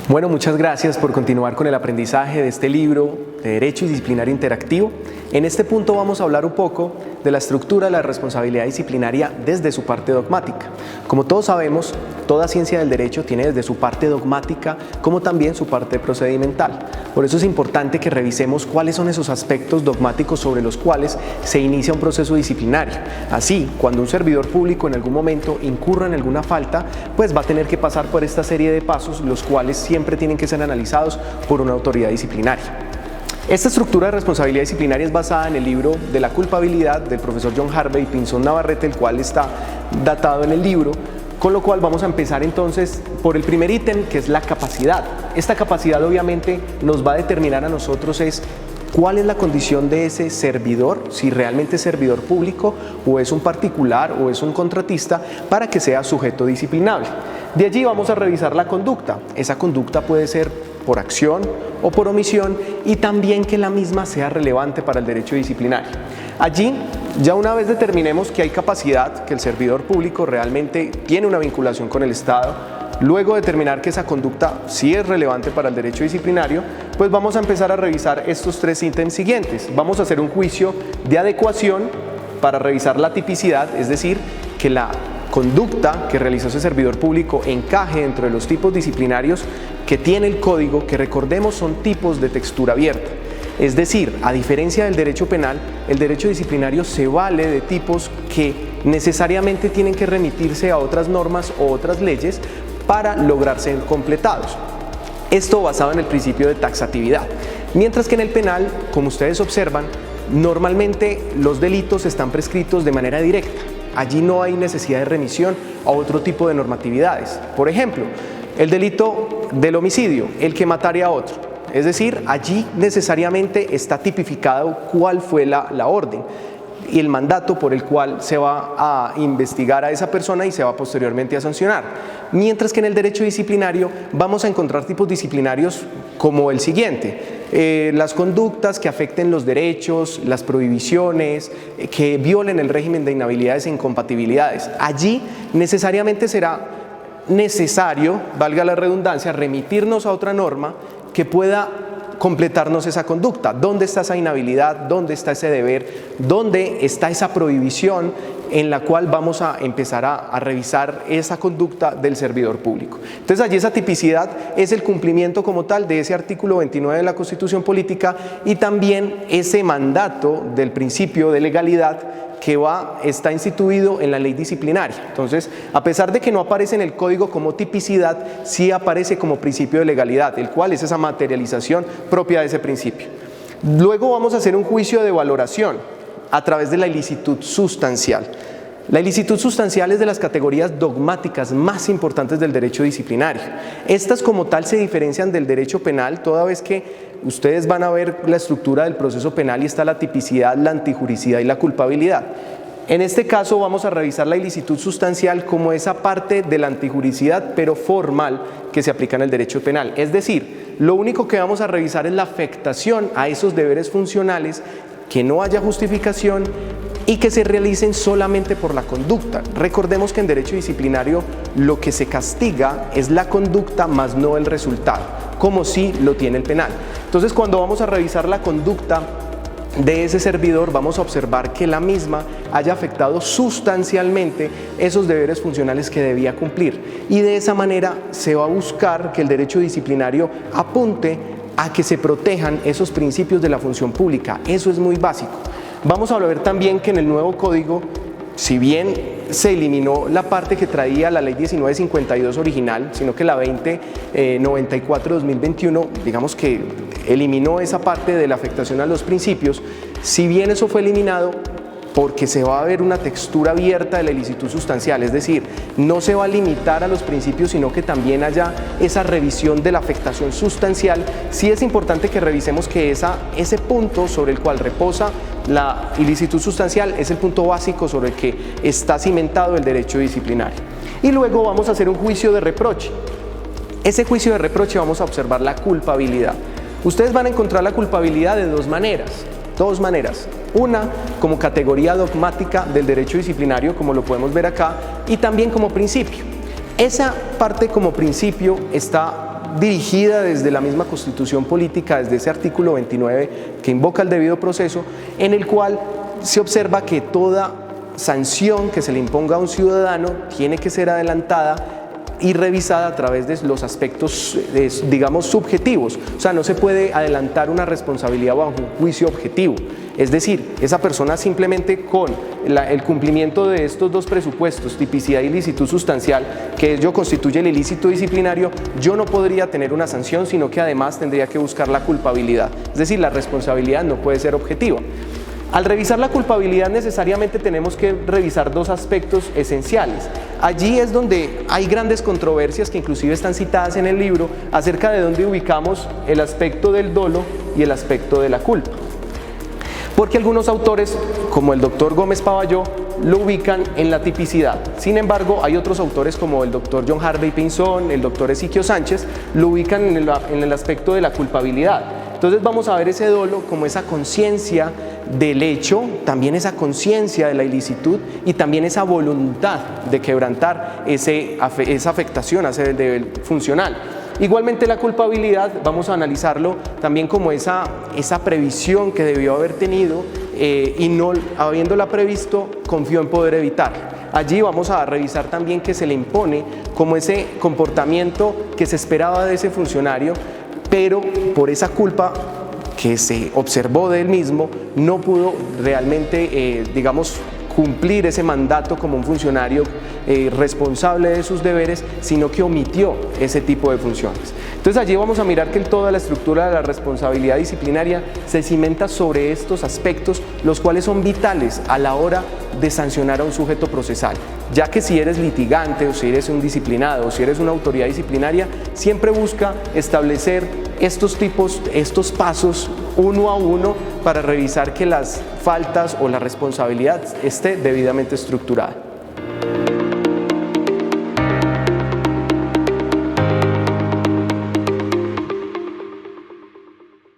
Bueno, muchas gracias por continuar con el aprendizaje de este libro de Derecho Disciplinario Interactivo. En este punto vamos a hablar un poco de la estructura de la responsabilidad disciplinaria desde su parte dogmática. Como todos sabemos, toda ciencia del derecho tiene desde su parte dogmática como también su parte procedimental. Por eso es importante que revisemos cuáles son esos aspectos dogmáticos sobre los cuales se inicia un proceso disciplinario. Así, cuando un servidor público en algún momento incurra en alguna falta, pues va a tener que pasar por esta serie de pasos, los cuales siempre tienen que ser analizados por una autoridad disciplinaria. Esta estructura de responsabilidad disciplinaria es basada en el libro de la culpabilidad del profesor John Harvey y Pinzón Navarrete, el cual está datado en el libro, con lo cual vamos a empezar entonces por el primer ítem, que es la capacidad. Esta capacidad obviamente nos va a determinar a nosotros cuál es la condición de ese servidor, si realmente es servidor público o es un particular o es un contratista, para que sea sujeto disciplinable. De allí vamos a revisar la conducta. Esa conducta puede ser por acción o por omisión y también que la misma sea relevante para el derecho disciplinario. Allí, ya una vez determinemos que hay capacidad, que el servidor público realmente tiene una vinculación con el Estado, luego de determinar que esa conducta sí es relevante para el derecho disciplinario, pues vamos a empezar a revisar estos tres ítems siguientes. Vamos a hacer un juicio de adecuación para revisar la tipicidad, es decir, que la conducta que realizó ese servidor público encaje dentro de los tipos disciplinarios que tiene el código, que recordemos son tipos de textura abierta. Es decir, a diferencia del derecho penal, el derecho disciplinario se vale de tipos que necesariamente tienen que remitirse a otras normas o otras leyes para lograr ser completados. Esto basado en el principio de taxatividad. Mientras que en el penal, como ustedes observan, normalmente los delitos están prescritos de manera directa. Allí no hay necesidad de remisión a otro tipo de normatividades. Por ejemplo, el delito del homicidio, el que matare a otro. Es decir, allí necesariamente está tipificado cuál fue la orden y el mandato por el cual se va a investigar a esa persona y se va posteriormente a sancionar. Mientras que en el derecho disciplinario vamos a encontrar tipos disciplinarios como el siguiente. Las conductas que afecten los derechos, las prohibiciones, que violen el régimen de inhabilidades e incompatibilidades. Allí necesariamente será necesario, valga la redundancia, remitirnos a otra norma que pueda completarnos esa conducta. ¿Dónde está esa inhabilidad? ¿Dónde está ese deber? ¿Dónde está esa prohibición en la cual vamos a empezar a revisar esa conducta del servidor público? Entonces allí esa tipicidad es el cumplimiento como tal de ese artículo 29 de la Constitución Política y también ese mandato del principio de legalidad que está instituido en la ley disciplinaria. Entonces, a pesar de que no aparece en el código como tipicidad, sí aparece como principio de legalidad, el cual es esa materialización propia de ese principio. Luego vamos a hacer un juicio de valoración a través de la ilicitud sustancial. La ilicitud sustancial es de las categorías dogmáticas más importantes del derecho disciplinario. Estas como tal se diferencian del derecho penal, toda vez que ustedes van a ver la estructura del proceso penal y está la tipicidad, la antijuricidad y la culpabilidad. En este caso vamos a revisar la ilicitud sustancial como esa parte de la antijuricidad, pero formal, que se aplica en el derecho penal. Es decir, lo único que vamos a revisar es la afectación a esos deberes funcionales, que no haya justificación y que se realicen solamente por la conducta. Recordemos que en derecho disciplinario lo que se castiga es la conducta más no el resultado, como sí lo tiene el penal. Entonces, cuando vamos a revisar la conducta de ese servidor, vamos a observar que la misma haya afectado sustancialmente esos deberes funcionales que debía cumplir. Y de esa manera se va a buscar que el derecho disciplinario apunte a que se protejan esos principios de la función pública. Eso es muy básico. Vamos a ver también que en el nuevo código, si bien se eliminó la parte que traía la ley 1952 original, sino que la 2094-2021, digamos que eliminó esa parte de la afectación a los principios, si bien eso fue eliminado, porque se va a ver una textura abierta de la ilicitud sustancial, es decir, no se va a limitar a los principios, sino que también haya esa revisión de la afectación sustancial. Sí es importante que revisemos que ese punto sobre el cual reposa la ilicitud sustancial es el punto básico sobre el que está cimentado el derecho disciplinario. Y luego vamos a hacer un juicio de reproche. Ese juicio de reproche vamos a observar la culpabilidad. Ustedes van a encontrar la culpabilidad de dos maneras. Una como categoría dogmática del derecho disciplinario, como lo podemos ver acá, y también como principio. Esa parte como principio está dirigida desde la misma Constitución Política, desde ese artículo 29 que invoca el debido proceso, en el cual se observa que toda sanción que se le imponga a un ciudadano tiene que ser adelantada y revisada a través de los aspectos, digamos, subjetivos. O sea, no se puede adelantar una responsabilidad bajo un juicio objetivo. Es decir, esa persona simplemente con el cumplimiento de estos dos presupuestos, tipicidad y licitud sustancial, que ello constituye el ilícito disciplinario, yo no podría tener una sanción, sino que además tendría que buscar la culpabilidad. Es decir, la responsabilidad no puede ser objetiva. Al revisar la culpabilidad necesariamente tenemos que revisar dos aspectos esenciales. Allí es donde hay grandes controversias que inclusive están citadas en el libro acerca de dónde ubicamos el aspecto del dolo y el aspecto de la culpa. Porque algunos autores, como el doctor Gómez Pavalló, lo ubican en la tipicidad. Sin embargo, hay otros autores como el doctor John Harvey Pinzón, el doctor Ezequiel Sánchez, lo ubican en el aspecto de la culpabilidad. Entonces vamos a ver ese dolo como esa conciencia del hecho, también esa conciencia de la ilicitud y también esa voluntad de quebrantar esa afectación a ese deber funcional. Igualmente la culpabilidad vamos a analizarlo también como esa previsión que debió haber tenido y no habiéndola previsto confió en poder evitar. Allí vamos a revisar también que se le impone como ese comportamiento que se esperaba de ese funcionario, pero por esa culpa que se observó de él mismo, no pudo realmente, digamos, cumplir ese mandato como un funcionario responsable de sus deberes, sino que omitió ese tipo de funciones. Entonces allí vamos a mirar que toda la estructura de la responsabilidad disciplinaria se cimenta sobre estos aspectos, los cuales son vitales a la hora de sancionar a un sujeto procesal, ya que si eres litigante o si eres un disciplinado o si eres una autoridad disciplinaria, siempre busca establecer estos pasos uno a uno para revisar que las faltas o la responsabilidad esté debidamente estructurada.